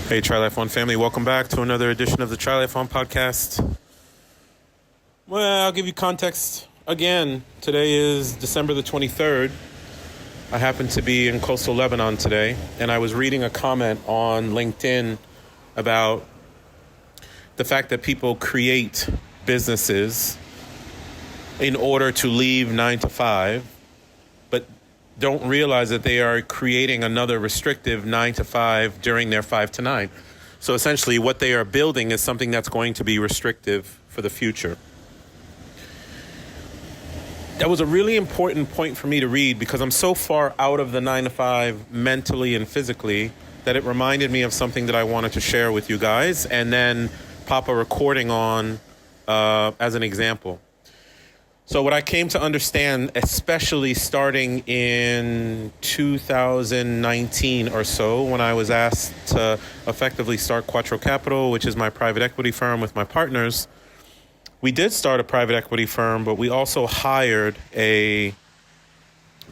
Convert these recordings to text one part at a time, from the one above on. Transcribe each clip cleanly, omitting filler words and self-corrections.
Hey, Try Life One family, welcome back to another edition of the Try Life One podcast. Well, I'll give you context again. Today is December the 23rd. I happen to be in coastal Lebanon today, and I was reading a comment on LinkedIn about the fact that people create businesses in order to leave 9 to 5, but don't realize that they are creating another restrictive 9 to 5 during their 5 to 9. So essentially what they are building is something that's going to be restrictive for the future. That was a really important point for me to read because I'm so far out of the 9 to 5 mentally and physically that it reminded me of something that I wanted to share with you guys and then pop a recording on as an example. So what I came to understand, especially starting in 2019 or so, when I was asked to effectively start Quattro Capital, which is my private equity firm with my partners, we did start a private equity firm, but we also hired a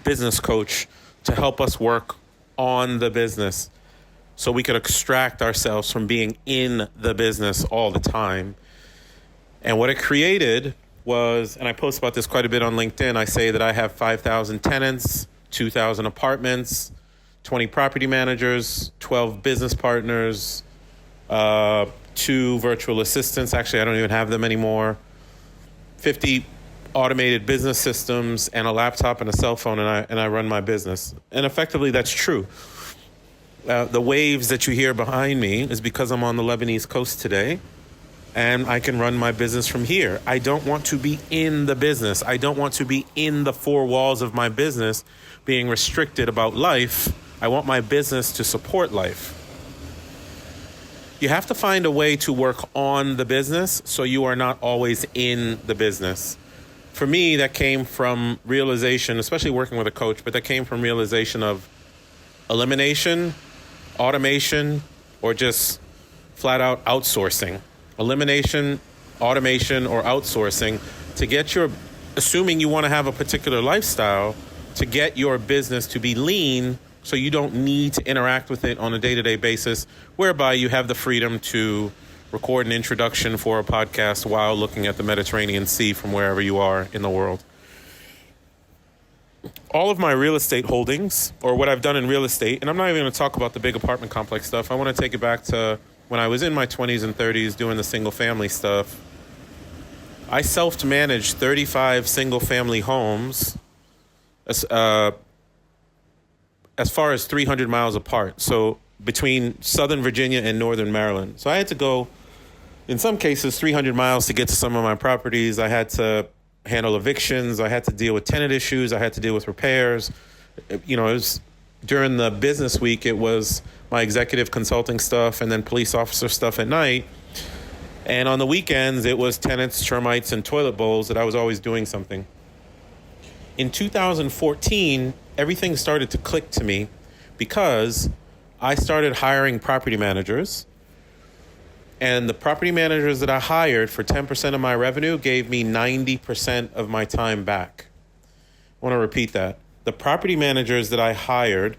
business coach to help us work on the business so we could extract ourselves from being in the business all the time. And what it created was, and I post about this quite a bit on LinkedIn, I say that I have 5,000 tenants, 2,000 apartments, 20 property managers, 12 business partners, 2 virtual assistants. Actually, I don't even have them anymore. 50 automated business systems and a laptop and a cell phone, and I run my business. And effectively, that's true. The waves that you hear behind me is because I'm on the Lebanese coast today. And I can run my business from here. I don't want to be in the business. I don't want to be in the 4 walls of my business being restricted about life. I want my business to support life. You have to find a way to work on the business so you are not always in the business. For me, that came from realization, especially working with a coach, but that came from realization of elimination, automation, or just flat out outsourcing. Elimination, automation, or outsourcing to get your, assuming you want to have a particular lifestyle, to get your business to be lean so you don't need to interact with it on a day-to-day basis, whereby you have the freedom to record an introduction for a podcast while looking at the Mediterranean Sea from wherever you are in the world. All of my real estate holdings, or what I've done in real estate, and I'm not even going to talk about the big apartment complex stuff. I want to take it back to when I was in my 20s and 30s doing the single family stuff. I self-managed 35 single family homes as far as 300 miles apart. So between Southern Virginia and Northern Maryland. So I had to go, in some cases, 300 miles to get to some of my properties. I had to handle evictions. I had to deal with tenant issues. I had to deal with repairs. You know, it was during the business week, it was my executive consulting stuff and then police officer stuff at night. And on the weekends, it was tenants, termites, and toilet bowls that I was always doing something. In 2014, everything started to click to me because I started hiring property managers. And the property managers that I hired for 10% of my revenue gave me 90% of my time back. I want to repeat that. The property managers that I hired,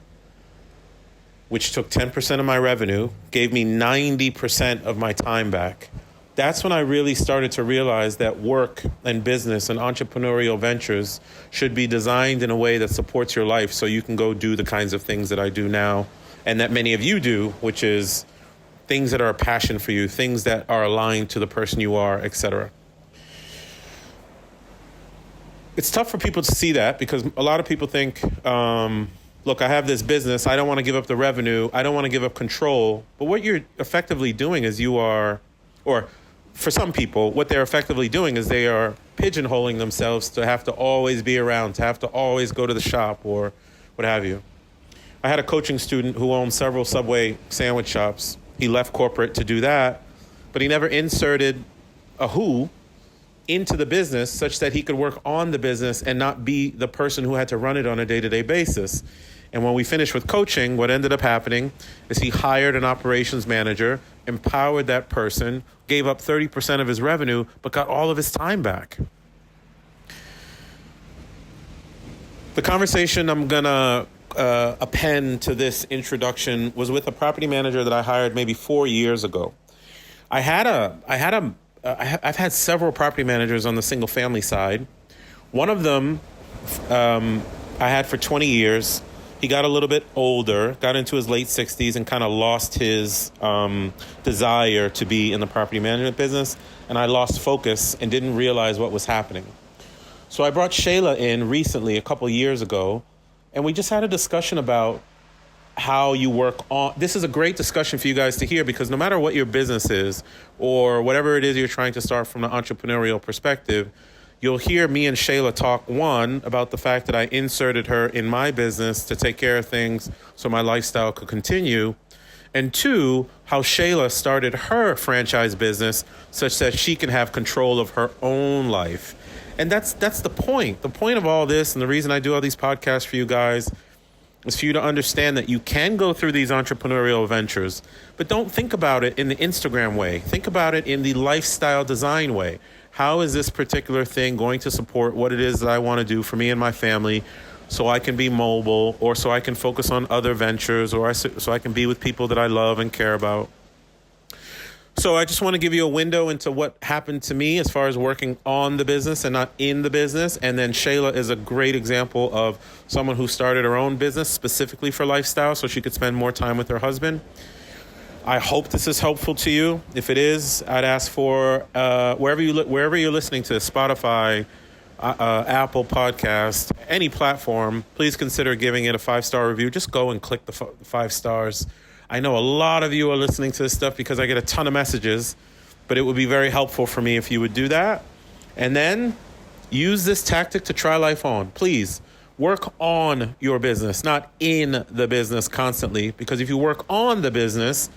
which took 10% of my revenue, gave me 90% of my time back. That's when I really started to realize that work and business and entrepreneurial ventures should be designed in a way that supports your life so you can go do the kinds of things that I do now and that many of you do, which is things that are a passion for you, things that are aligned to the person you are, etc. It's tough for people to see that because a lot of people think, look, I have this business. I don't want to give up the revenue. I don't want to give up control. But what you're effectively doing is you are, or for some people, what they're effectively doing is they are pigeonholing themselves to have to always be around, to have to always go to the shop or what have you. I had a coaching student who owned several Subway sandwich shops. He left corporate to do that, but he never inserted a who into the business such that he could work on the business and not be the person who had to run it on a day-to-day basis. And when we finished with coaching, what ended up happening is he hired an operations manager, empowered that person, gave up 30% of his revenue, but got all of his time back. The conversation I'm going to append to this introduction was with a property manager that I hired maybe 4 years ago. I've had several property managers on the single family side. One of them I had for 20 years. He got a little bit older, got into his late 60s, and kind of lost his desire to be in the property management business. And I lost focus and didn't realize what was happening. So I brought Shayla in recently, a couple years ago, and we just had a discussion about how you work on. This is a great discussion for you guys to hear, because no matter what your business is or whatever it is you're trying to start from an entrepreneurial perspective, you'll hear me and Shayla talk, one, about the fact that I inserted her in my business to take care of things so my lifestyle could continue. And two, how Shayla started her franchise business such that she can have control of her own life. And that's the point. The point of all this, and the reason I do all these podcasts for you guys, is for you to understand that you can go through these entrepreneurial ventures, but don't think about it in the Instagram way. Think about it in the lifestyle design way. How is this particular thing going to support what it is that I want to do for me and my family, so I can be mobile, or so I can focus on other ventures, or so I can be with people that I love and care about. So I just want to give you a window into what happened to me as far as working on the business and not in the business. And then Shayla is a great example of someone who started her own business specifically for lifestyle so she could spend more time with her husband. I hope this is helpful to you. If it is, I'd ask for wherever you're listening to, Spotify, Apple Podcast, any platform, please consider giving it a 5-star review. Just go and click the 5 stars. I know a lot of you are listening to this stuff because I get a ton of messages, but it would be very helpful for me if you would do that. And then use this tactic to try life on. Please work on your business, not in the business constantly, because if you work on the business,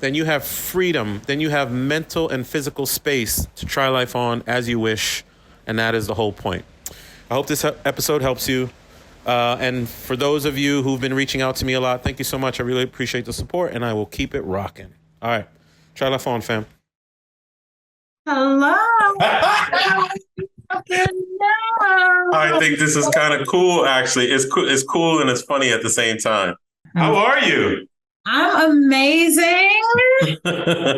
then you have freedom. Then you have mental and physical space to try life on as you wish. And that is the whole point. I hope this episode helps you. And for those of you who've been reaching out to me a lot, thank you so much. I really appreciate the support, and I will keep it rocking. All right. Try life on, fam. Hello. I think this is kind of cool, actually. It's cool and it's funny at the same time. How are you? I'm amazing.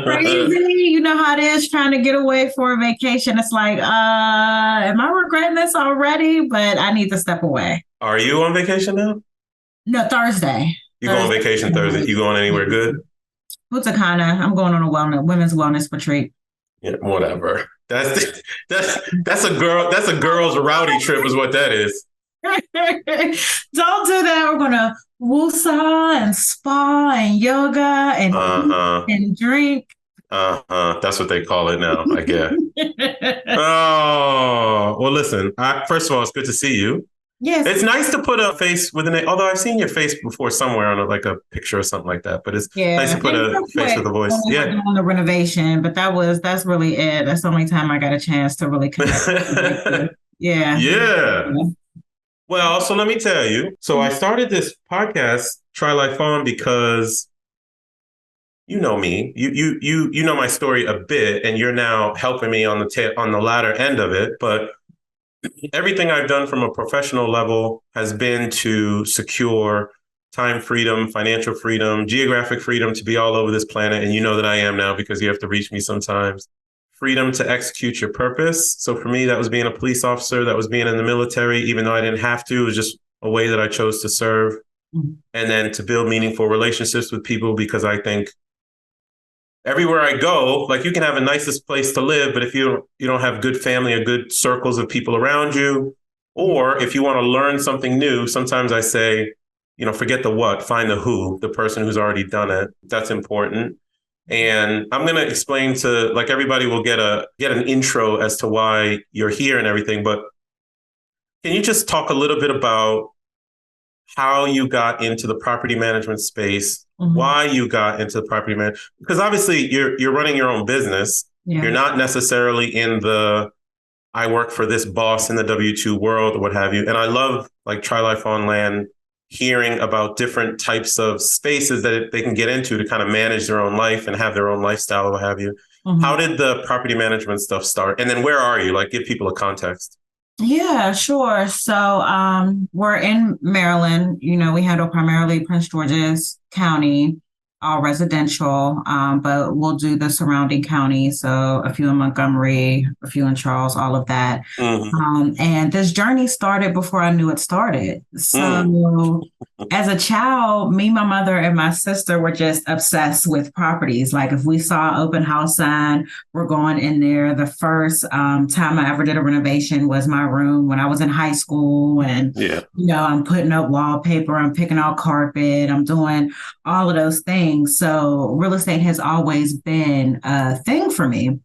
Crazy. You know how it is trying to get away for a vacation. It's like, am I regretting this already? But I need to step away. Are you on vacation now? No, Thursday. You go on vacation Thursday? You going anywhere good? Punta Cana. I'm going on a women's wellness retreat. Yeah, whatever. That's a girl's rowdy trip is what that is. Don't do that. We're gonna woosah and spa and yoga and eat and drink. That's what they call it now, I guess. Oh, well, listen. First of all, it's good to see you. Yes. It's nice to put a face with a name, although I've seen your face before somewhere on a picture or something like that. But it's nice to put a face with a voice. Yeah. On the renovation, but that's really it. That's the only time I got a chance to really connect. Yeah. Yeah. Well, so let me tell you. So I started this podcast, Try Life On, because you know me. You know my story a bit, and you're now helping me on the latter end of it. But everything I've done from a professional level has been to secure time freedom, financial freedom, geographic freedom to be all over this planet. And you know that I am now because you have to reach me sometimes. Freedom to execute your purpose. So for me, that was being a police officer, that was being in the military, even though I didn't have to. It was just a way that I chose to serve. Mm-hmm. And then to build meaningful relationships with people, because I think everywhere I go, like, you can have the nicest place to live, but if you don't have good family or good circles of people around you, or if you want to learn something new, sometimes I say, forget the what, find the who, the person who's already done it. That's important. And I'm going to explain to, like, everybody will get an intro as to why you're here and everything. But can you just talk a little bit about how you got into the property management space, mm-hmm. why you got into the property management? Because obviously you're running your own business. Yeah. You're not necessarily in the, I work for this boss in the W-2 world or what have you. And I love, like, Try Life on Land, hearing about different types of spaces that they can get into to kind of manage their own life and have their own lifestyle or what have you. Mm-hmm. How did the property management stuff start? And then where are you? Like, give people a context. Yeah, sure. So we're in Maryland. We handle primarily Prince George's County, all residential, but we'll do the surrounding counties. So a few in Montgomery, a few in Charles, all of that. Mm-hmm. And this journey started before I knew it started. Mm. So as a child, me, my mother, and my sister were just obsessed with properties. Like if we saw an open house sign, we're going in there. The first time I ever did a renovation was my room when I was in high school. And, Yeah. I'm putting up wallpaper, I'm picking out carpet, I'm doing all of those things. So real estate has always been a thing for me.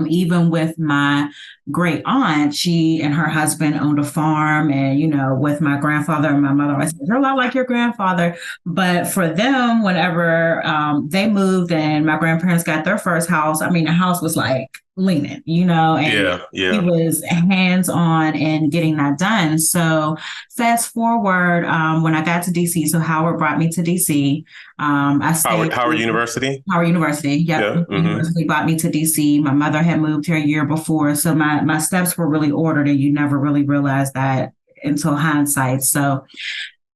Even with my great aunt, she and her husband owned a farm. And, with my grandfather and my mother, I said, you're a lot like your grandfather. But for them, whenever they moved and my grandparents got their first house, I mean, the house was like leaning, and Yeah. he Yeah. was hands on in getting that done. So fast forward, when I got to DC, so Howard brought me to DC. I stayed. Howard University. Howard University. Yep. Yeah. Mm-hmm. University brought me to DC. My mother had moved here a year before. So my steps were really ordered, and you never really realize that until hindsight. So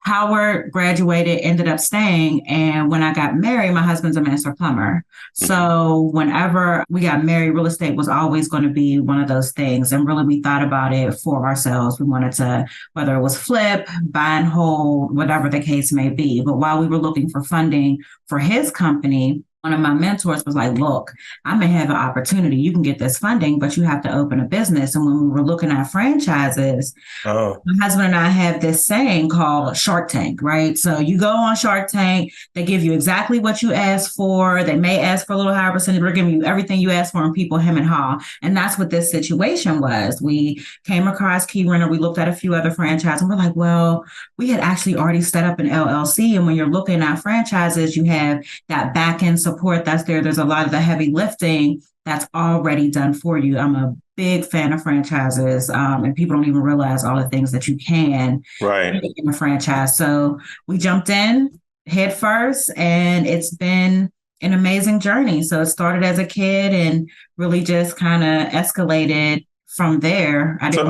Howard graduated, ended up staying. And when I got married, my husband's a master plumber. Mm-hmm. So whenever we got married, real estate was always going to be one of those things. And really, we thought about it for ourselves. We wanted to, whether it was flip, buy and hold, whatever the case may be. But while we were looking for funding for his company, one of my mentors was like, look, I may have an opportunity. You can get this funding, but you have to open a business. And when we were looking at franchises, Oh. my husband and I have this saying called Shark Tank, right? So you go on Shark Tank, they give you exactly what you asked for. They may ask for a little higher percentage, but they're giving you everything you asked for and people hem and haw. And that's what this situation was. We came across Key Renter. We looked at a few other franchises and we're like, well, we had actually already set up an LLC. And when you're looking at franchises, you have that back end support that's there. There's a lot of the heavy lifting that's already done for you. I'm a big fan of franchises, and people don't even realize all the things that you can Right. make in a franchise. So we jumped in head first, and it's been an amazing journey. So it started as a kid and really just kind of escalated from there. So,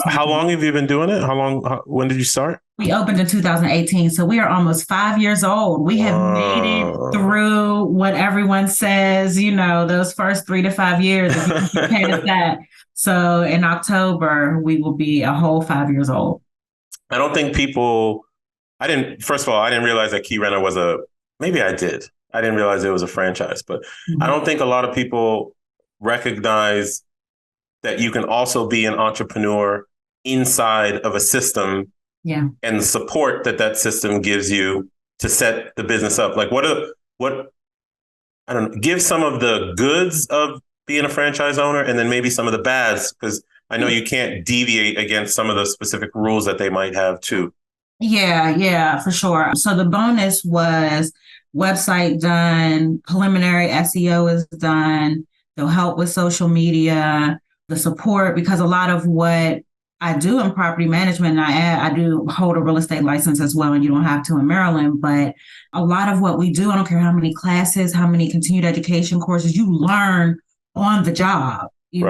how long have you been doing it? When did you start? We opened in 2018, so we are almost 5 years old. We have made it through what everyone says, those first 3 to 5 years. If you past that. So in October, we will be a whole 5 years old. I don't think first of all, I didn't realize that Key Renter maybe I did. I didn't realize it was a franchise, but I don't think a lot of people recognize that you can also be an entrepreneur inside of a system. Yeah. And the support that system gives you to set the business up. Like I don't know, give some of the goods of being a franchise owner and then maybe some of the bads, because I know you can't deviate against some of the specific rules that they might have too. Yeah, for sure. So the bonus was website done, preliminary SEO is done. They'll help with social media, the support, because a lot of what I do in property management, and I do hold a real estate license as well, and you don't have to in Maryland, but a lot of what we do, I don't care how many classes, how many continued education courses, you learn on the job. You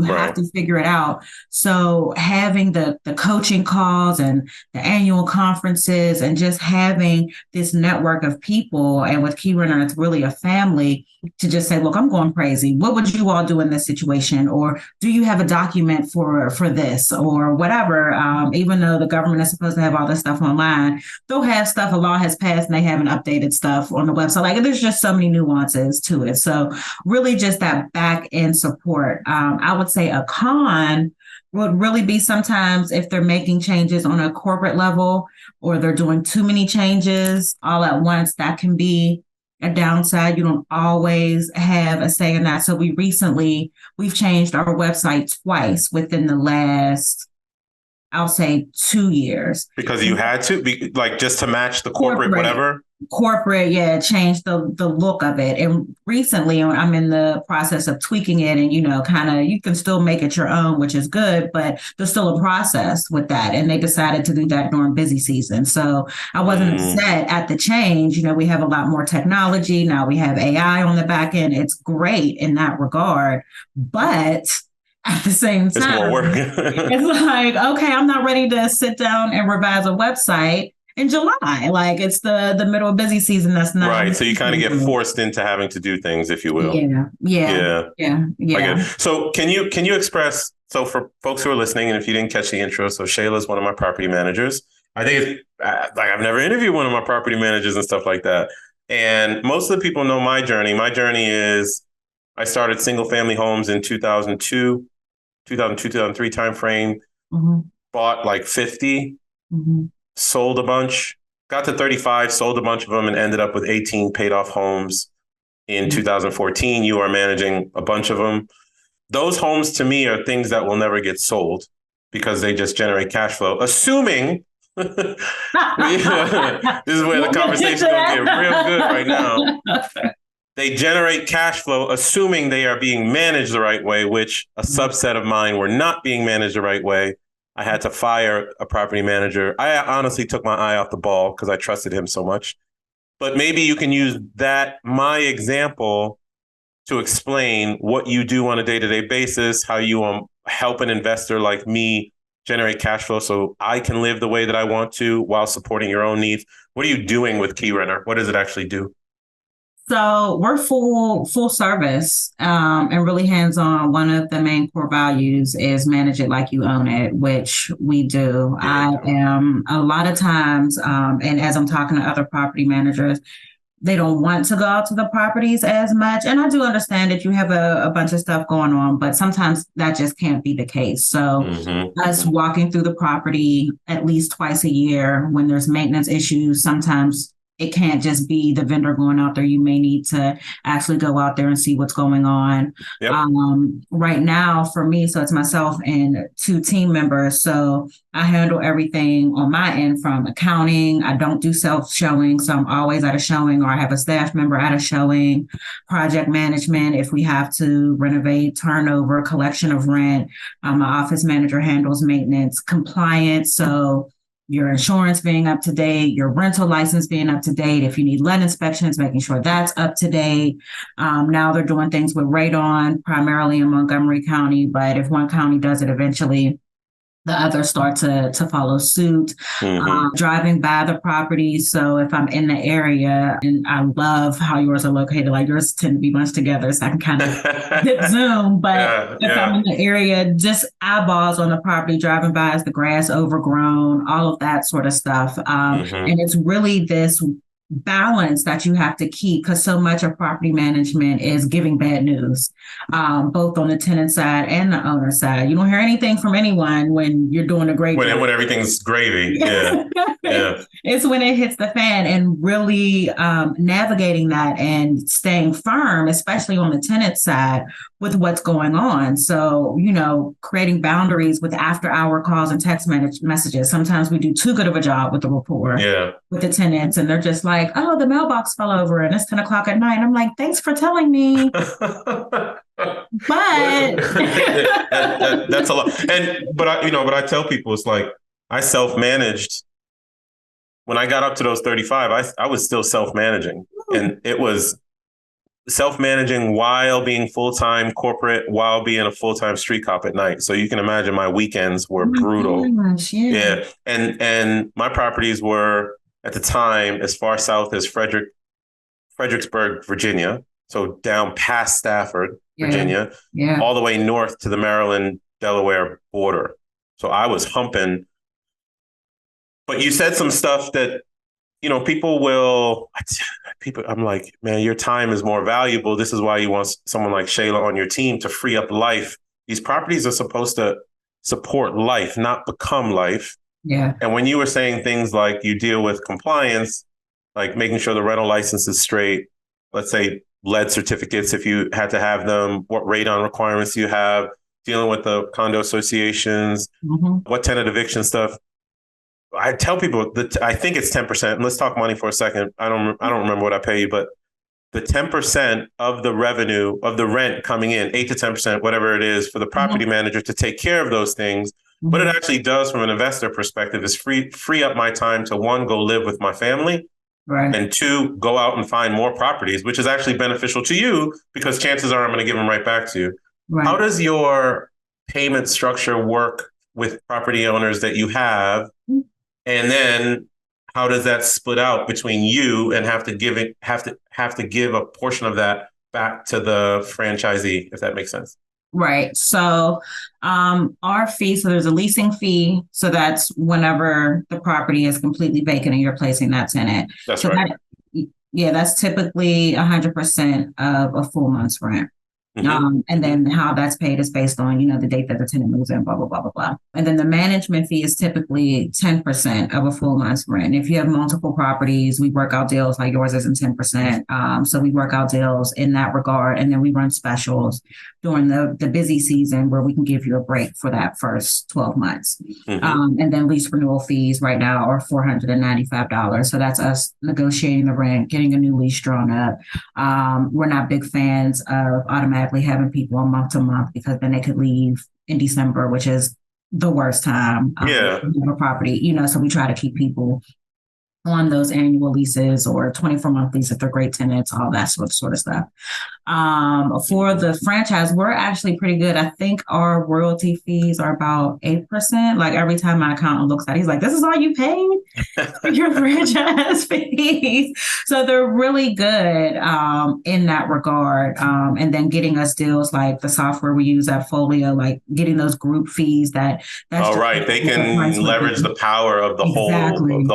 have to figure it out. So having the coaching calls and the annual conferences and just having this network of people, and with Key Renter, it's really a family, to just say, look, I'm going crazy. What would you all do in this situation? Or do you have a document for this or whatever? Even though the government is supposed to have all this stuff online, they'll have stuff, a law has passed and they haven't updated stuff on the website. Like there's just so many nuances to it. So really just that back end support. I would say a con would really be sometimes if they're making changes on a corporate level or they're doing too many changes all at once, that can be a downside. You don't always have a say in that. So we've changed our website twice within the last, I'll say 2 years. Because you had to be like just to match the corporate whatever. Corporate, yeah, changed the look of it. And recently I'm in the process of tweaking it and, kind of, you can still make it your own, which is good, but there's still a process with that. And they decided to do that during busy season. So I wasn't upset at the change. We have a lot more technology. Now we have AI on the back end. It's great in that regard, but at the same It's more time. work. It's like, okay, I'm not ready to sit down and revise a website in July. Like it's the middle of busy season. That's not. Right. So you kind of get forced into having to do things, if you will. Yeah, yeah, Yeah. yeah, I get yeah. it. So can you express, so for folks who are listening, and if you didn't catch the intro, so Shayla is one of my property managers. I think it's like I've never interviewed one of my property managers and stuff like that. And most of the people know my journey. My journey is I started single family homes in 2003 timeframe, Mm-hmm, bought like 50, mm-hmm, sold a bunch, got to 35, sold a bunch of them, and ended up with 18 paid off homes in 2014. You are managing a bunch of them. Those homes to me are things that will never get sold because they just generate cash flow, assuming this is where the conversation is going to get real good right now. They generate cash flow, assuming they are being managed the right way, which a subset of mine were not being managed the right way. I had to fire a property manager. I honestly took my eye off the ball because I trusted him so much. But maybe you can use that, my example, to explain what you do on a day-to-day basis, how you help an investor like me generate cash flow so I can live the way that I want to while supporting your own needs. What are you doing with Key Renter? What does it actually do? So we're full service and really hands on. One of the main core values is manage it like you own it, which we do. Yeah. I am a lot of times, and as I'm talking to other property managers, they don't want to go out to the properties as much. And I do understand that you have a bunch of stuff going on, but sometimes that just can't be the case. So us walking through the property at least twice a year when there's maintenance issues, sometimes it can't just be the vendor going out there. You may need to actually go out there and see what's going on. Yep. Right now, for me, so it's myself and two team members. So I handle everything on my end from accounting. I don't do self showing, so I'm always at a showing, or I have a staff member at a showing. Project management, if we have to renovate, turnover, collection of rent. My office manager handles maintenance, compliance. So your insurance being up to date, your rental license being up to date. If you need lead inspections, making sure that's up to date. Now they're doing things with radon, primarily in Montgomery County, but if one county does it eventually, the others start to follow suit. Driving by the property. So if I'm in the area, and I love how yours are located, like yours tend to be bunched together, so I can kind of zip zoom. But if I'm in the area, just eyeballs on the property, driving by, is the grass overgrown, all of that sort of stuff. And it's really this balance that you have to keep, because so much of property management is giving bad news, both on the tenant side and the owner side. You don't hear anything from anyone when you're doing a great job. When everything's gravy. Yeah. Yeah. It's when it hits the fan, and really navigating that and staying firm, especially on the tenant side, with what's going on. So, creating boundaries with after hour calls and text messages. Sometimes we do too good of a job with the rapport with the tenants, and they're just like, oh, the mailbox fell over and it's 10 o'clock at night. I'm like, thanks for telling me. But that's a lot. But I tell people, it's like I self-managed. When I got up to those 35, I was still self-managing, and it was self-managing while being full-time corporate, while being a full-time street cop at night. So you can imagine my weekends were brutal. Gosh, yeah. And my properties were at the time as far south as Fredericksburg, Virginia. So down past Stafford, Virginia, all the way north to the Maryland-Delaware border. So I was humping. But you said some stuff that, I'm like, man, your time is more valuable. This is why you want someone like Shayla on your team to free up life. These properties are supposed to support life, not become life. Yeah. And when you were saying things like you deal with compliance, like making sure the rental license is straight, let's say lead certificates, if you had to have them, what radon requirements you have, dealing with the condo associations, what tenant eviction stuff. I tell people that I think it's 10%. And let's talk money for a second. I don't remember what I pay you, but the 10% of the revenue of the rent coming in, 8 to 10%, whatever it is, for the property manager to take care of those things. What it actually does from an investor perspective is free up my time to, one, go live with my family, and two, go out and find more properties, which is actually beneficial to you because chances are I'm going to give them right back to you. How does your payment structure work with property owners that you have? And then how does that split out between you and have to give a portion of that back to the franchisee, if that makes sense? Right. So our fee, so there's a leasing fee. So that's whenever the property is completely vacant and you're placing that tenant. That's So right. yeah, that's typically 100% of a full month's rent. And then how that's paid is based on, the date that the tenant moves in, blah, blah, blah, blah, blah. And then the management fee is typically 10% of a full month's rent. If you have multiple properties, we work out deals like yours isn't 10%. So we work out deals in that regard. And then we run specials during the busy season where we can give you a break for that first 12 months. And then lease renewal fees right now are $495. So that's us negotiating the rent, getting a new lease drawn up. We're not big fans of automatic having people on month to month because then they could leave in December, which is the worst time for property, so we try to keep people on those annual leases or 24-month leases if they're great tenants, all that sort of stuff. For the franchise, we're actually pretty good. I think our royalty fees are about 8%. Like every time my accountant looks at it, he's like, this is all you paid for your franchise fees. So they're really good in that regard. And then getting us deals like the software we use at Folio, like getting those group fees that's right. They can leverage the power of the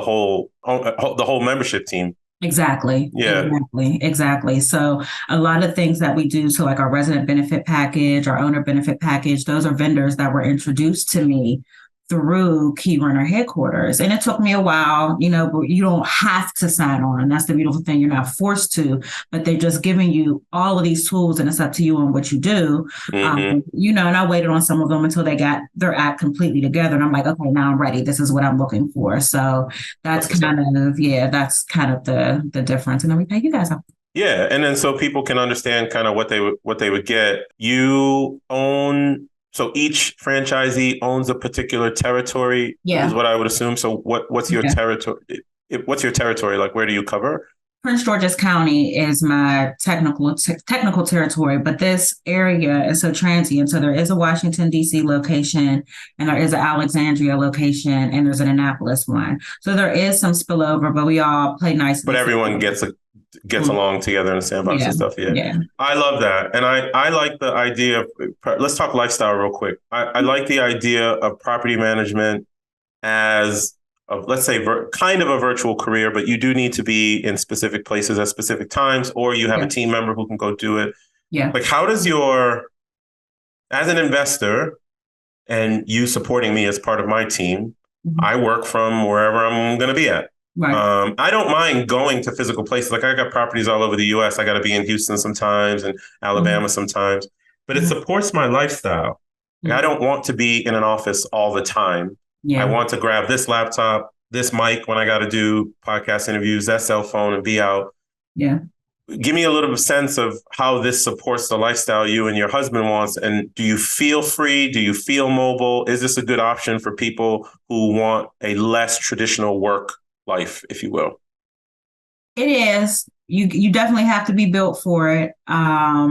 whole membership team. Exactly. Yeah. Exactly. So a lot of things that we do, so like our resident benefit package, our owner benefit package, those are vendors that were introduced to me through Key Runner headquarters. And it took me a while, but you don't have to sign on. That's the beautiful thing. You're not forced to, but they're just giving you all of these tools and it's up to you on what you do. And I waited on some of them until they got their act completely together. And I'm like, okay, now I'm ready. This is what I'm looking for. So that's kind of the difference. And then we pay you guys up. Yeah. And then so people can understand kind of what they would get. You own. So each franchisee owns a particular territory, is what I would assume. So what's your territory? What's your territory? Like, where do you cover? Prince George's County is my technical territory, but this area is so transient. So there is a Washington, D.C. location, and there is an Alexandria location, and there's an Annapolis one. So there is some spillover, but we all play nice. But everyone gets along together in the sandbox and stuff. Yeah. I love that. And I like the idea of, let's talk lifestyle real quick. I like the idea of property management as, let's say, kind of a virtual career, but you do need to be in specific places at specific times, or you have a team member who can go do it. Yeah. Like, how does as an investor and you supporting me as part of my team, I work from wherever I'm going to be at. Right. I don't mind going to physical places. Like I got properties all over the U.S. I got to be in Houston sometimes and Alabama sometimes, but it supports my lifestyle. Like, I don't want to be in an office all the time. Yeah. I want to grab this laptop, this mic when I got to do podcast interviews, that cell phone, and be out. Yeah. Give me a little sense of how this supports the lifestyle you and your husband wants. And do you feel free? Do you feel mobile? Is this a good option for people who want a less traditional work life, if you will? It is. You definitely have to be built for it. I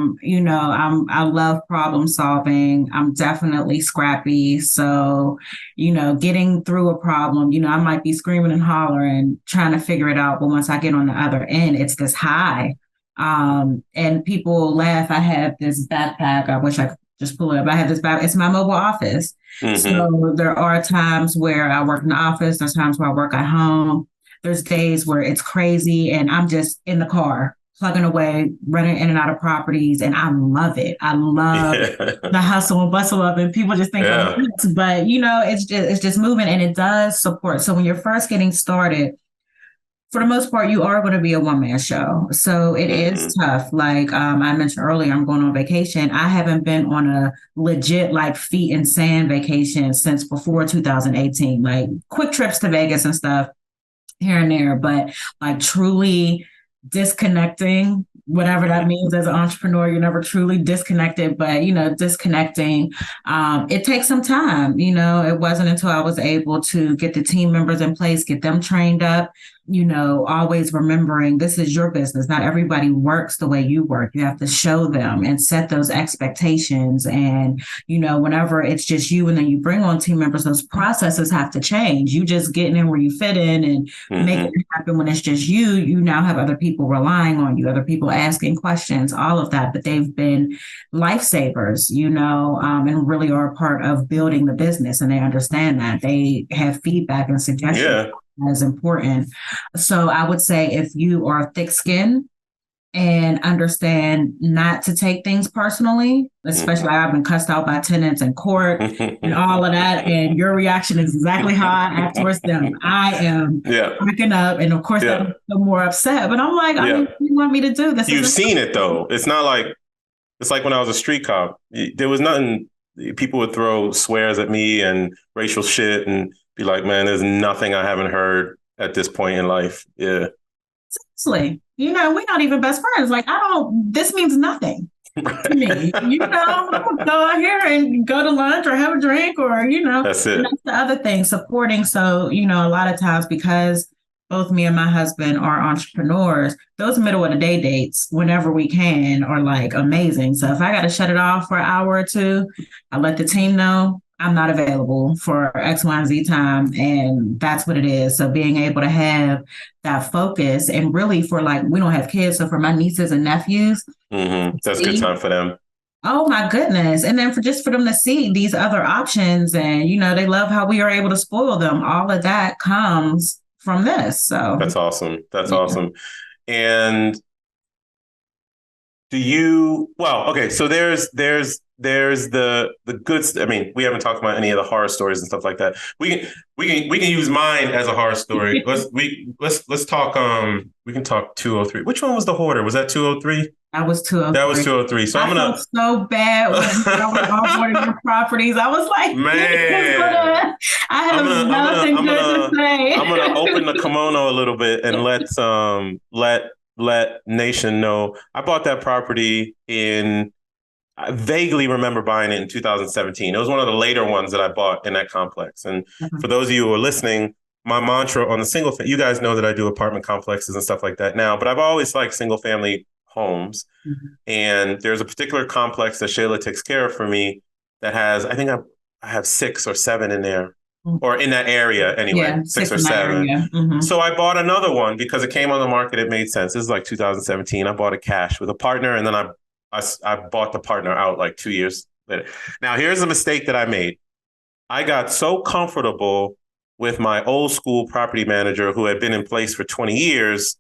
love problem solving. I'm definitely scrappy. So, getting through a problem, I might be screaming and hollering, trying to figure it out. But once I get on the other end, it's this high. And people laugh. I have this backpack. I wish I could just pull it up. I have this backpack. It's my mobile office. So there are times where I work in the office. There's times where I work at home. There's days where it's crazy and I'm just in the car, plugging away, running in and out of properties. And I love it. I love the hustle and bustle of it. And people just think, but it's just moving and it does support. So when you're first getting started, for the most part, you are going to be a one-man show. So it is tough. Like I mentioned earlier, I'm going on vacation. I haven't been on a legit like feet in sand vacation since before 2018, like quick trips to Vegas and stuff here and there, but like truly disconnecting, whatever that means as an entrepreneur, you're never truly disconnected, but disconnecting, it takes some time. It wasn't until I was able to get the team members in place, get them trained up, always remembering this is your business. Not everybody works the way you work. You have to show them and set those expectations. And, whenever it's just you and then you bring on team members, those processes have to change. You just getting in where you fit in and making it happen when it's just you. You now have other people relying on you, other people asking questions, all of that. But they've been lifesavers, and really are a part of building the business. And they understand that. They have feedback and suggestions. Yeah. As important. So I would say if you are thick-skinned and understand not to take things personally, especially I've been cussed out by tenants in court and all of that, and your reaction is exactly how I act towards them. I am cracking up, and of course I'm more upset, but I'm like, I mean, what do you want me to do? You've seen it though. It's not like, it's like when I was a street cop, there was nothing, people would throw swears at me and racial shit and be like, man, there's nothing I haven't heard at this point in life. Yeah. Seriously. We're not even best friends. Like, this means nothing to me. I'm go out here and go to lunch or have a drink or, that's it. That's the other thing, supporting. So, a lot of times because both me and my husband are entrepreneurs, those middle of the day dates, whenever we can, are like amazing. So if I got to shut it off for an hour or two, I let the team know I'm not available for X, Y, and Z time. And that's what it is. So being able to have that focus and really for we don't have kids. So for my nieces and nephews, that's a good time for them. Oh my goodness. And then for them to see these other options and, they love how we are able to spoil them. All of that comes from this. So that's awesome. That's awesome. And so there's the good. I mean, we haven't talked about any of the horror stories and stuff like that. We can use mine as a horror story. Let's talk. We can talk 203. Which one was the hoarder? Was that 203? That was 203. That was 203. So I felt so bad when I was onboarding your properties. I was like, man, I have nothing good to say. I'm gonna open the kimono a little bit and let Nation know. I bought that property I vaguely remember buying it in 2017. It was one of the later ones that I bought in that complex. And for those of you who are listening, my mantra on the single family, you guys know that I do apartment complexes and stuff like that now, but I've always liked single family homes. And there's a particular complex that Shayla takes care of for me that has, I think I have 6 or 7 in there. Or in that area anyway, 6 or 7. So I bought another one because it came on the market. It made sense. This is like 2017. I bought it cash with a partner, and then I bought the partner out like 2 years later. Now, here's a mistake that I made. I got so comfortable with my old school property manager who had been in place for 20 years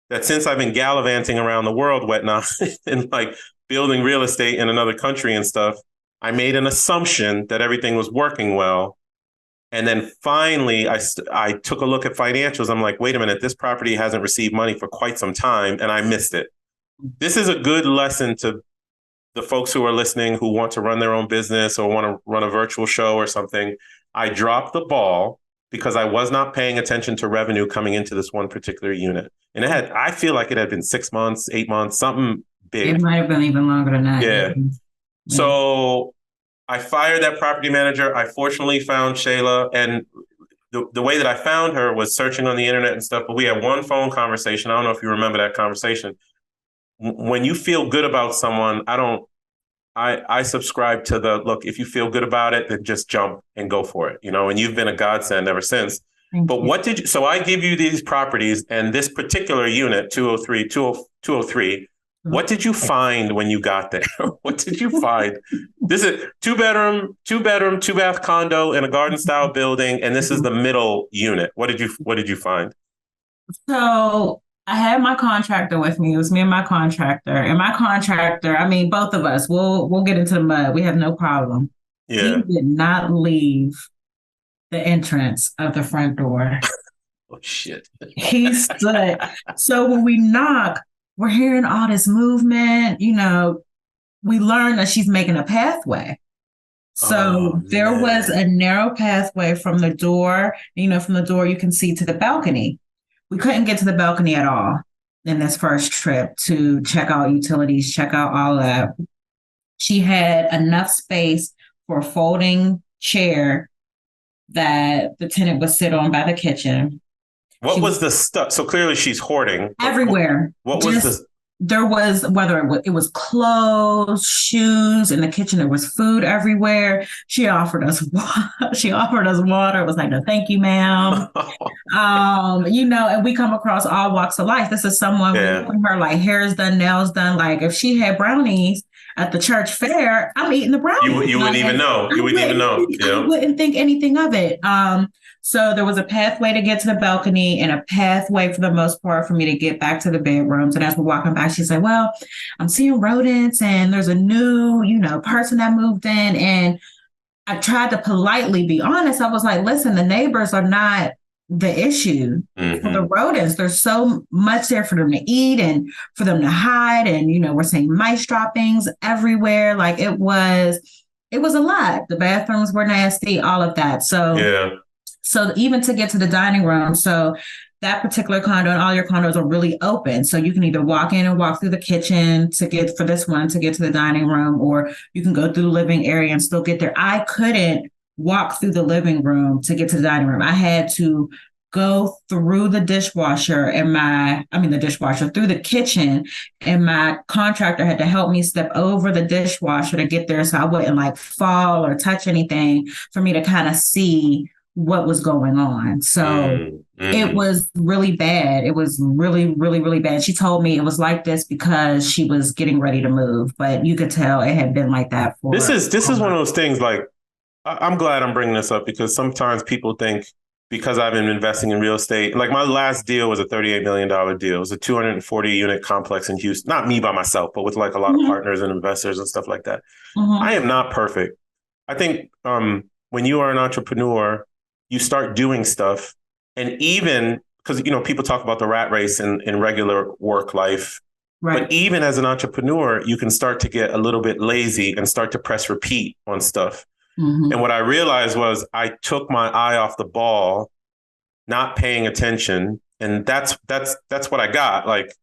that since I've been gallivanting around the world, whatnot, and building real estate in another country and stuff, I made an assumption that everything was working well. And then finally, I took a look at financials. I'm like, wait a minute, this property hasn't received money for quite some time, and I missed it. This is a good lesson to the folks who are listening who want to run their own business or want to run a virtual show or something. I dropped the ball because I was not paying attention to revenue coming into this one particular unit. And I feel like it had been 6 months, 8 months, something big. It might have been even longer than that. Yeah. So I fired that property manager. I fortunately found Shayla, and the way that I found her was searching on the internet and stuff, but we had one phone conversation. I don't know if you remember that conversation. When you feel good about someone, I subscribe to look, if you feel good about it, then just jump and go for it, and you've been a godsend ever since. But so I give you these properties and this particular unit, 203, what did you find when you got there? What did you find? This is two bedroom, 2-bath condo in a garden style building. And this is the middle unit. What did you find? So I had my contractor with me. It was me and my contractor. And my contractor, I mean, both of us, we'll get into the mud. We have no problem. Yeah. He did not leave the entrance of the front door. Oh, shit. He stood. So when we knock, we're hearing all this movement. We learned that she's making a pathway. So there was a narrow pathway from the door. From the door, you can see to the balcony. We couldn't get to the balcony at all in this first trip to check out utilities, check out all of that. She had enough space for a folding chair that the tenant would sit on by the kitchen. What was the stuff? So clearly she's hoarding. Everywhere. What was the... There was, whether it was clothes, shoes, in the kitchen, there was food everywhere. She offered us water. It was like, no, thank you, ma'am. And we come across all walks of life. This is someone with her like hair's done, nails done. Like if she had brownies at the church fair, I'm eating the brownies. You wouldn't even know. You wouldn't even know. I wouldn't think anything of it. So there was a pathway to get to the balcony and a pathway for the most part for me to get back to the bedrooms. And as we're walking back, she said, well, I'm seeing rodents and there's a new, person that moved in. And I tried to politely be honest. I was like, listen, the neighbors are not the issue. For the rodents. There's so much there for them to eat and for them to hide. And, we're seeing mice droppings everywhere. Like it was a lot. The bathrooms were nasty, all of that. So even to get to the dining room, so that particular condo and all your condos are really open. So you can either walk in and walk through the kitchen to get to the dining room, or you can go through the living area and still get there. I couldn't walk through the living room to get to the dining room. I had to go through the dishwasher through the kitchen, and my contractor had to help me step over the dishwasher to get there so I wouldn't like fall or touch anything for me to kind of see what was going on. So it was really bad. It was really, really, really bad. She told me it was like this because she was getting ready to move, but you could tell it had been like that for... This is one of those things, like, I'm glad I'm bringing this up because sometimes people think because I've been investing in real estate, like my last deal was a $38 million deal. It was a 240 unit complex in Houston, not me by myself, but with like a lot of partners and investors and stuff like that. I am not perfect. I think when you are an entrepreneur, you start doing stuff. And even because, people talk about the rat race in regular work life. Right. But even as an entrepreneur, you can start to get a little bit lazy and start to press repeat on stuff. And what I realized was I took my eye off the ball, not paying attention. And that's what I got. Like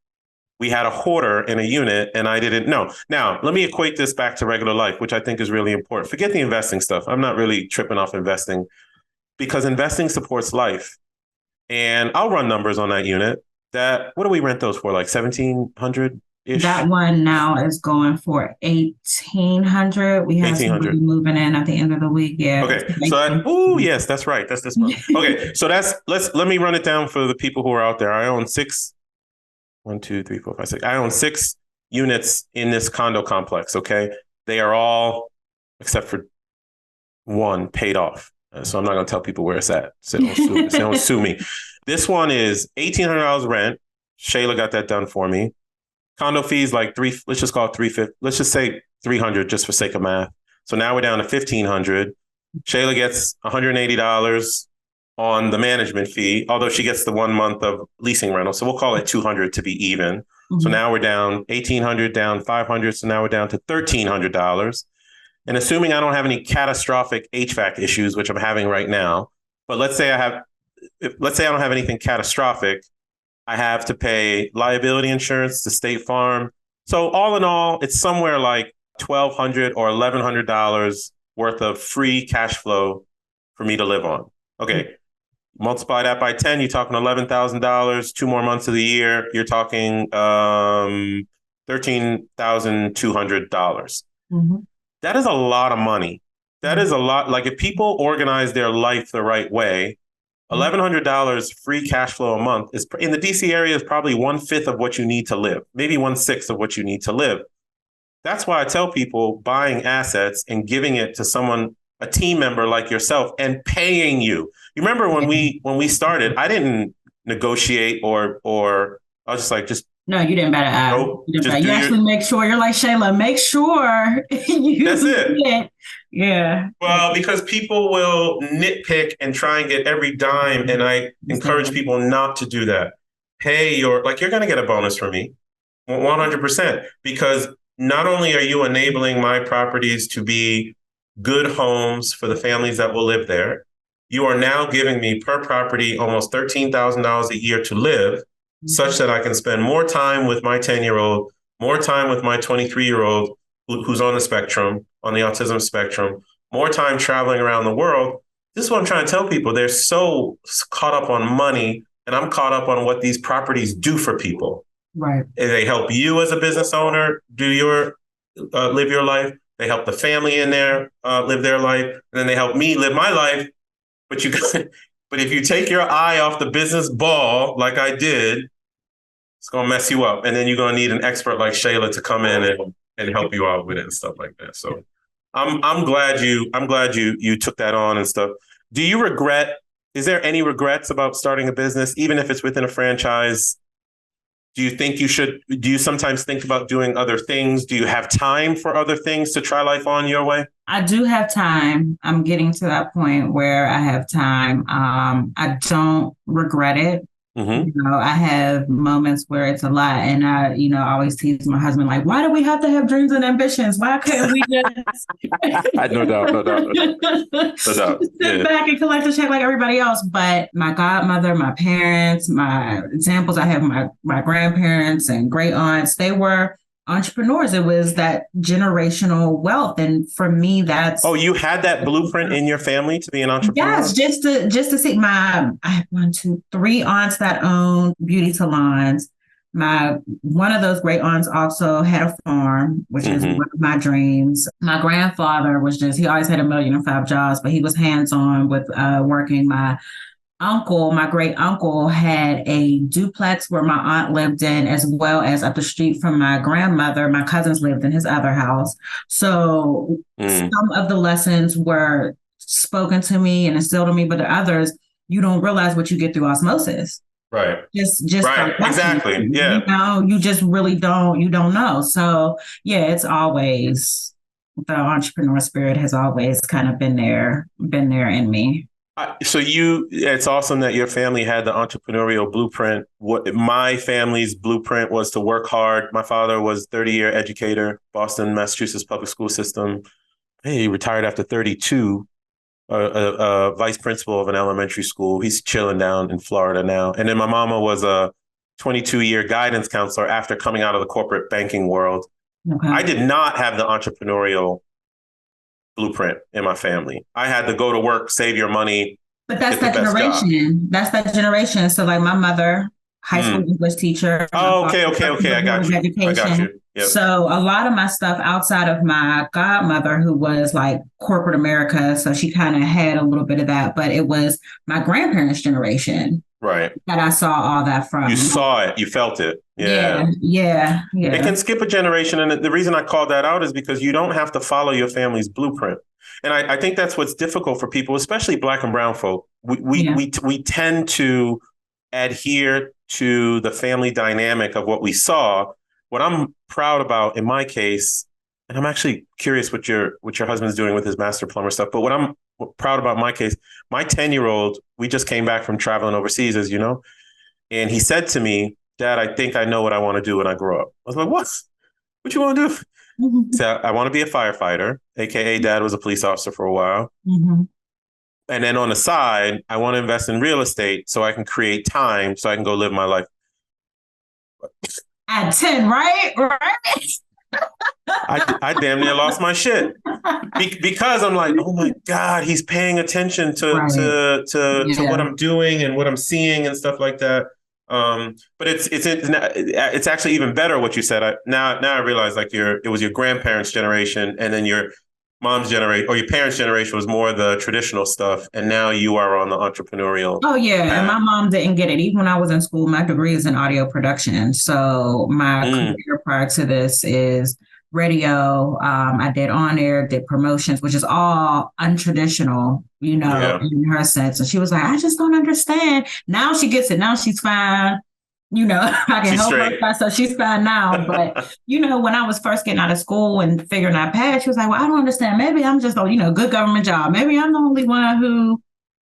we had a hoarder in a unit and I didn't know. Now, let me equate this back to regular life, which I think is really important. Forget the investing stuff. I'm not really tripping off investing because investing supports life. And I'll run numbers on that unit. What do we rent those for? Like 1,700-ish? That one now is going for 1,800. We have somebody moving in at the end of the week. Yeah. Okay. So yes, that's right. That's this month. Okay. So let me run it down for the people who are out there. I own 6 units in this condo complex. Okay. They are all, except for one, paid off. So I'm not going to tell people where it's at. So don't sue me. This one is $1,800 rent. Shayla got that done for me. Condo fees like let's just call it $350. Let's just say $300 just for sake of math. So now we're down to $1,500. Shayla gets $180 on the management fee, although she gets the 1 month of leasing rental. So we'll call it $200 to be even. So now we're down $1,800, down $500. So now we're down to $1,300. And assuming I don't have any catastrophic HVAC issues, which I'm having right now, but let's say I don't have anything catastrophic, I have to pay liability insurance to State Farm. So all in all, it's somewhere like $1,200 or $1,100 worth of free cash flow for me to live on. Okay. Multiply that by 10, you're talking $11,000, 2 more months of the year, you're talking $13,200. That is a lot of money. That is a lot. Like if people organize their life the right way, $1,100 free cash flow a month is in the DC area is probably 1/5 of what you need to live, maybe 1/6 of what you need to live. That's why I tell people buying assets and giving it to someone, a team member like yourself, and paying you. You remember when we started, I didn't negotiate or I was just no, you didn't better add. Nope, you actually make sure. You're like, Shayla, make sure you that's it. Yeah. Well, because people will nitpick and try and get every dime. And I encourage people not to do that. Pay you're going to get a bonus from me 100%, because not only are you enabling my properties to be good homes for the families that will live there, you are now giving me per property almost $13,000 a year to live, such that I can spend more time with my 10-year-old, more time with my 23-year-old who's on the spectrum, on the autism spectrum, more time traveling around the world. This is what I'm trying to tell people. They're so caught up on money and I'm caught up on what these properties do for people. Right. And they help you as a business owner live your life. They help the family in there live their life, and then they help me live my life. But but if you take your eye off the business ball, like I did, it's gonna mess you up, and then you're gonna need an expert like Shayla to come in and help you out with it and stuff like that. So I'm glad you took that on and stuff. Do you regret? Is there any regrets about starting a business, even if it's within a franchise? Do you think you should? Do you sometimes think about doing other things? Do you have time for other things to try life on your way? I do have time. I'm getting to that point where I have time. I don't regret it. Mm-hmm. I have moments where it's a lot, and I always tease my husband like, "Why do we have to have dreams and ambitions? Why couldn't we just No doubt, no doubt, no doubt. Sit back and collect a check like everybody else?" But my godmother, my parents, my examples, I have my grandparents and great aunts. They were entrepreneurs. It was that generational wealth, and for me, that's you had that blueprint in your family to be an entrepreneur. Yes, just to see I have 3 aunts that own beauty salons. One of those great aunts also had a farm, which is one of my dreams. My grandfather he always had 1,005 jobs, but he was hands-on with working. My great uncle had a duplex where my aunt lived in, as well as up the street from my grandmother. My cousins lived in his other house. So some of the lessons were spoken to me and instilled in me, but the others, you don't realize what you get through osmosis. Right. Just right. Exactly. Yeah. You just really you don't know. So yeah, it's always, the entrepreneur spirit has always kind of been there in me. So it's awesome that your family had the entrepreneurial blueprint. What my family's blueprint was to work hard. My father was 30-year educator, Boston, Massachusetts public school system. He retired after 32, a vice principal of an elementary school. He's chilling down in Florida now. And then my mama was a 22-year guidance counselor after coming out of the corporate banking world. Okay. I did not have the entrepreneurial blueprint in my family. I had to go to work, save your money. But that's that generation. That's that generation. So like my mother, high school English teacher. Oh, okay. I got you. Yep. So a lot of my stuff outside of my godmother, who was like corporate America, so she kind of had a little bit of that, but it was my grandparents' generation. Right. That I saw all that from. You saw it. You felt it. Yeah. It can skip a generation. And the reason I called that out is because you don't have to follow your family's blueprint. And I think that's what's difficult for people, especially Black and brown folk. We tend to adhere to the family dynamic of what we saw. What I'm proud about in my case, and I'm actually curious what your husband's doing with his master plumber stuff, but what I'm proud about in my case, my 10-year-old, we just came back from traveling overseas, as you know, and he said to me, "Dad, I think I know what I want to do when I grow up." I was like, what you want to do? He said, "I want to be a firefighter," AKA Dad was a police officer for a while. Mm-hmm. And then on the side, I want to invest in real estate so I can create time so I can go live my life. At 10, right? I damn near lost my shit because I'm like, oh my God, he's paying attention to what I'm doing and what I'm seeing and stuff like that. But it's actually even better what you said. Now I realize like it was your grandparents' generation, and then your mom's generation or your parents' generation was more the traditional stuff, and now you are on the entrepreneurial. Oh yeah, path. And my mom didn't get it. Even when I was in school, my degree is in audio production. So my career prior to this is radio. I did on air, did promotions, which is all untraditional, in her sense. And she was like, "I just don't understand." Now she gets it. Now she's fine. I can help her, so she's fine now. But, when I was first getting out of school and figuring out path, she was like, "Well, I don't understand. Maybe I'm just a good government job. Maybe I'm the only one who."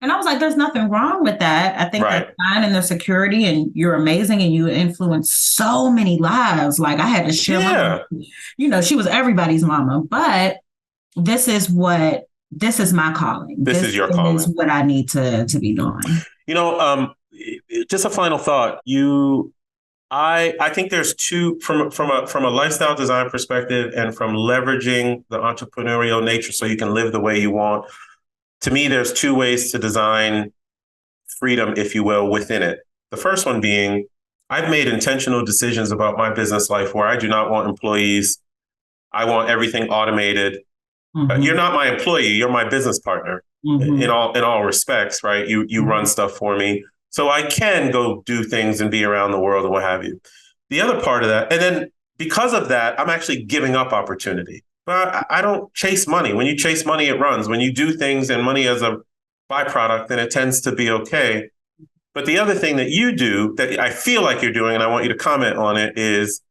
And I was like, there's nothing wrong with that. I think that's fine in the security, and you're amazing and you influence so many lives. Like I had to share she was everybody's mama, but this is my calling. This is your calling. This is what I need to be doing. Just a final thought. I think there's two from a lifestyle design perspective and from leveraging the entrepreneurial nature so you can live the way you want. To me, there's two ways to design freedom, if you will, within it. The first one being, I've made intentional decisions about my business life where I do not want employees. I want everything automated. You're not my employee, you're my business partner in all respects, right? You run stuff for me. So I can go do things and be around the world and what have you. The other part of that, and then because of that, I'm actually giving up opportunity. But I don't chase money. When you chase money, it runs. When you do things and money as a byproduct, then it tends to be okay. But the other thing that you do that I feel like you're doing, and I want you to comment on it, is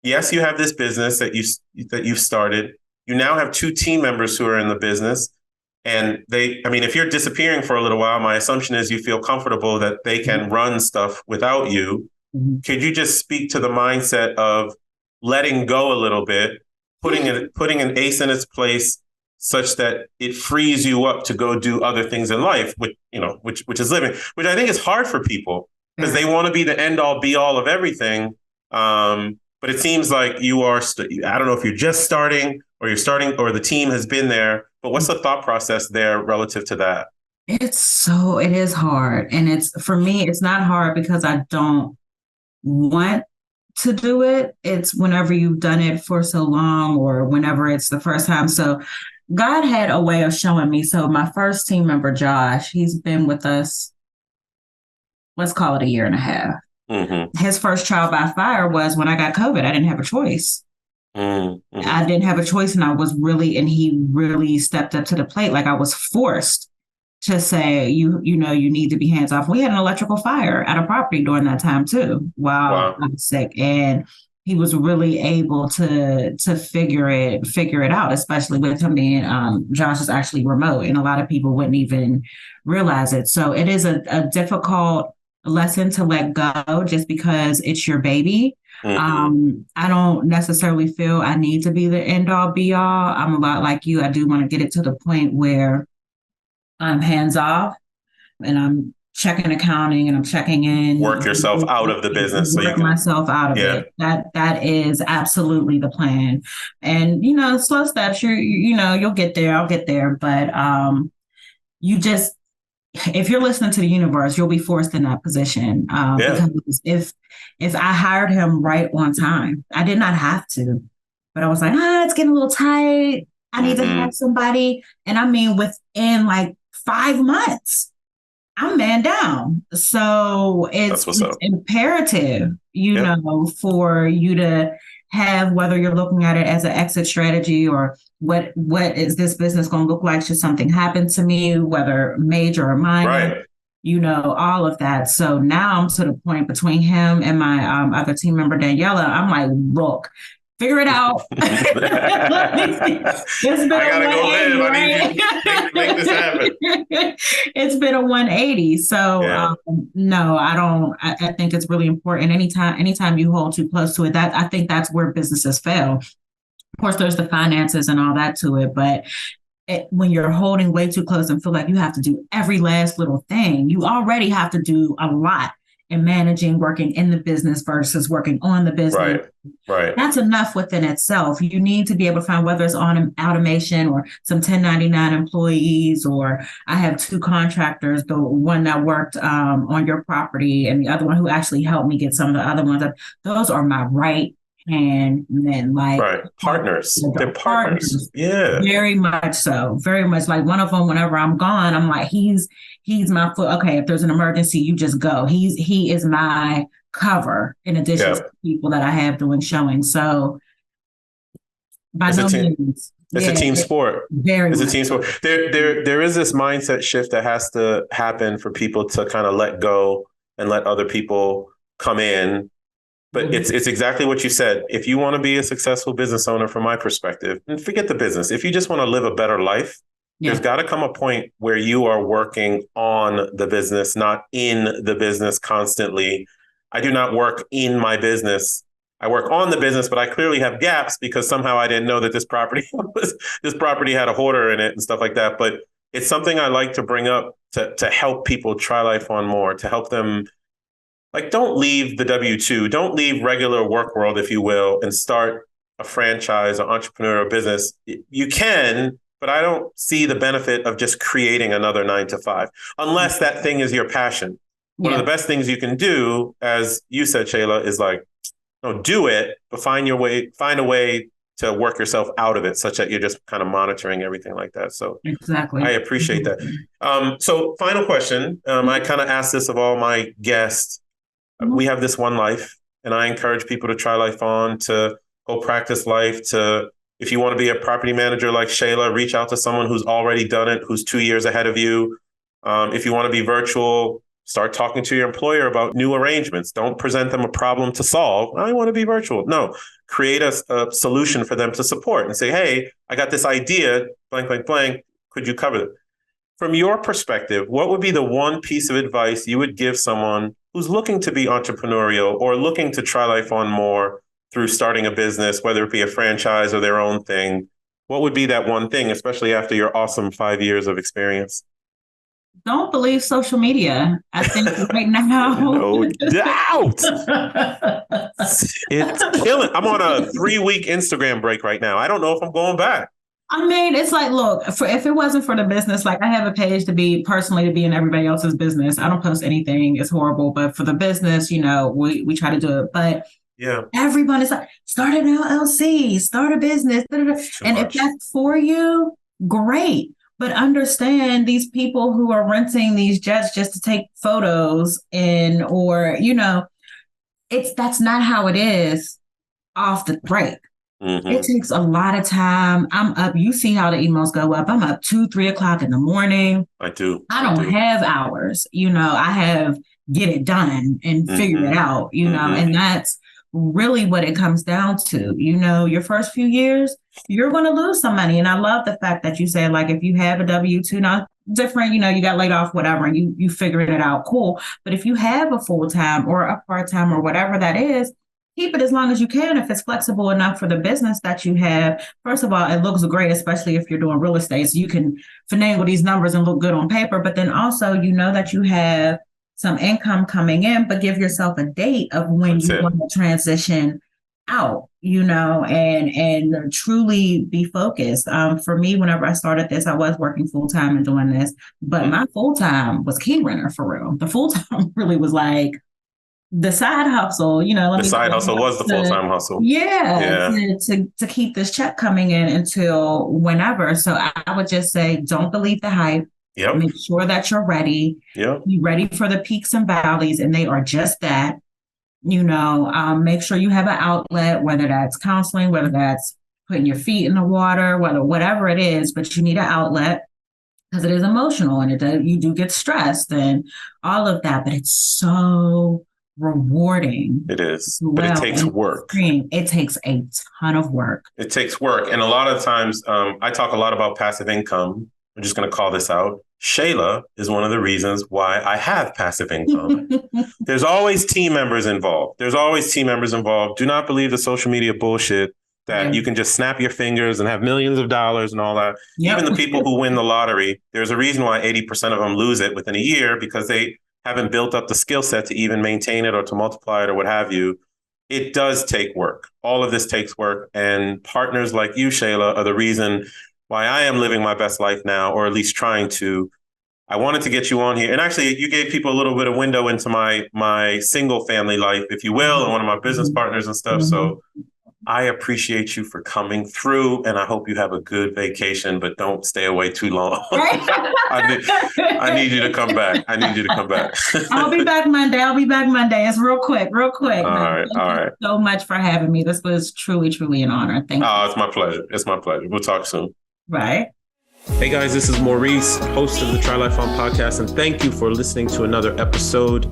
yes, you have this business that you've started. You now have 2 team members who are in the business. And if you're disappearing for a little while, my assumption is you feel comfortable that they can run stuff without you. Could you just speak to the mindset of letting go a little bit, putting an ace in its place such that it frees you up to go do other things in life, which is living, which I think is hard for people because they want to be the end all be all of everything. But it seems like you are, I don't know if you're just starting or you're starting or the team has been there, but what's the thought process there relative to that? It is hard. And for me, it's not hard because I don't want to do it. It's whenever you've done it for so long or whenever it's the first time. So God had a way of showing me. So my first team member, Josh, he's been with us, let's call it a year and a half. His first trial by fire was when I got COVID. I didn't have a choice. I didn't have a choice. And he really stepped up to the plate. Like I was forced to say, you need to be hands off. We had an electrical fire at a property during that time too, while I was sick. And he was really able to figure it out, especially with him being, Josh is actually remote and a lot of people wouldn't even realize it. So it is a difficult lesson to let go just because it's your baby. I don't necessarily feel I need to be the end all be all. I'm a lot like you. I do want to get it to the point where I'm hands off and I'm checking accounting and I'm checking in. Work yourself out of the business. Work myself out of it. That is absolutely the plan. And, slow steps, you'll get there. I'll get there. But if you're listening to the universe, you'll be forced in that position. Because if I hired him right on time, I did not have to, but I was like, it's getting a little tight. I need to have somebody. And I mean, within like 5 months, I'm man down. So it's imperative, for you to have, whether you're looking at it as an exit strategy or what is this business going to look like should something happen to me, whether major or minor, all of that. So now I'm to the point between him and my other team member, Daniela, I'm like, look, figure it out. It's been I gotta go live. Right? I need you to make this happen. It's been a 180. So no, I don't. I think it's really important. Anytime you hold too close to it, that I think that's where businesses fail. Of course, there's the finances and all that to it, but when you're holding way too close and feel like you have to do every last little thing, you already have to do a lot in managing, working in the business versus working on the business. Right. That's enough within itself. You need to be able to find whether it's on automation or some 1099 employees, or I have 2 contractors, the one that worked on your property and the other one who actually helped me get some of the other ones. Those are my right hand men, partners. They're partners. Yeah. Very much so. Very much. Like one of them, whenever I'm gone, I'm like, he's my foot. Okay, if there's an emergency, you just go. He is my cover in addition to people that I have doing showing. So by no means. It's a team sport. It's a team sport. There is this mindset shift that has to happen for people to kind of let go and let other people come in. But it's exactly what you said. If you want to be a successful business owner, from my perspective, and forget the business, if you just want to live a better life, there's got to come a point where you are working on the business, not in the business constantly. I do not work in my business. I work on the business, but I clearly have gaps because somehow I didn't know that this property had a hoarder in it and stuff like that. But it's something I like to bring up to help people try life on more, to help them. Like, don't leave the W-2, don't leave regular work world, if you will, and start a franchise or entrepreneurial business. You can, but I don't see the benefit of just creating another 9 to 5, unless that thing is your passion. One of the best things you can do, as you said, Shayla, is like, no, do it, but find a way to work yourself out of it, such that you're just kind of monitoring everything like that. So exactly. I appreciate that. So final question. I kind of ask this of all my guests. We have this one life, and I encourage people to try life on, to go practice life, if you want to be a property manager like Shayla, reach out to someone who's already done it, who's 2 years ahead of you. If you want to be virtual, start talking to your employer about new arrangements. Don't present them a problem to solve. I want to be virtual. No, create a solution for them to support and say, hey, I got this idea, blank, blank, blank. Could you cover it? From your perspective, what would be the one piece of advice you would give someone who's looking to be entrepreneurial or looking to try life on more through starting a business, whether it be a franchise or their own thing? What would be that one thing, especially after your awesome 5 years of experience? Don't believe social media. I think right now. No doubt. It's killing. I'm on a 3-week Instagram break right now. I don't know if I'm going back. I mean, it's like, look, if it wasn't for the business, like I have a page to be in everybody else's business. I don't post anything. It's horrible. But for the business, we try to do it. But yeah, everyone is like, start an LLC, start a business. And if that's for you, great. But understand these people who are renting these jets just to take photos that's not how it is off the break. Mm-hmm. It takes a lot of time. I'm up. You see how the emails go up. I'm up 2-3 o'clock in the morning. I do. I don't have hours. I have get it done and figure it out, and that's really what it comes down to. Your first few years, you're going to lose some money. And I love the fact that you said, like, if you have a W-2, not different, you got laid off, whatever, and you figured it out, cool. But if you have a full-time or a part-time or whatever that is, keep it as long as you can if it's flexible enough for the business that you have. First of all, it looks great, especially if you're doing real estate. So you can finagle these numbers and look good on paper. But then also, that you have some income coming in, but give yourself a date of when you want to transition out, and truly be focused. For me, whenever I started this, I was working full-time and doing this, but my full-time was key renter for real. The full-time really was like the side hustle, the side hustle was the full-time hustle. Yeah. To keep this check coming in until whenever. So I would just say, don't believe the hype. Yep. Make sure that you're ready. Yep. Be ready for the peaks and valleys, and they are just that. Make sure you have an outlet, whether that's counseling, whether that's putting your feet in the water, whatever it is, but you need an outlet because it is emotional and you do get stressed and all of that, but it's so rewarding. It is, but it takes work. It takes a ton of work. It takes work. And a lot of times, I talk a lot about passive income. I'm just going to call this out. Shayla is one of the reasons why I have passive income. There's always team members involved. Do not believe the social media bullshit that you can just snap your fingers and have millions of dollars and all that. Yep. Even the people who win the lottery, there's a reason why 80% of them lose it within a year, because they haven't built up the skill set to even maintain it or to multiply it or what have you. It does take work. All of this takes work. And partners like you, Shayla, are the reason why I am living my best life now, or at least trying to. I wanted to get you on here. And actually, you gave people a little bit of window into my single family life, if you will, and one of my business partners and stuff. So I appreciate you for coming through, and I hope you have a good vacation, but don't stay away too long. I need you to come back. I'll be back Monday. It's real quick. All right. Thank you so much for having me. This was truly, truly an honor. Thank you. Oh, it's my pleasure. We'll talk soon. Right. Hey guys, this is Maurice, host of the Try Life On podcast, and thank you for listening to another episode.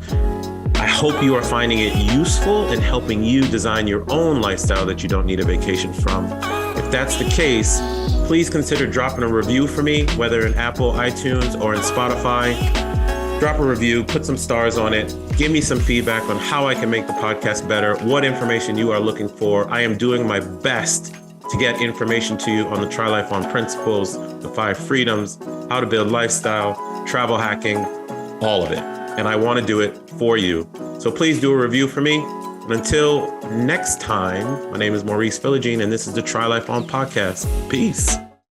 I hope you are finding it useful and helping you design your own lifestyle that you don't need a vacation from. If that's the case, please consider dropping a review for me, whether in Apple, iTunes, or in Spotify. Drop a review, put some stars on it, give me some feedback on how I can make the podcast better, what information you are looking for. I am doing my best to get information to you on the Try Life On principles, the 5 freedoms, how to build lifestyle, travel hacking, all of it. And I want to do it for you. So please do a review for me. And until next time, my name is Maurice Philogene, and this is the Try Life On podcast. Peace.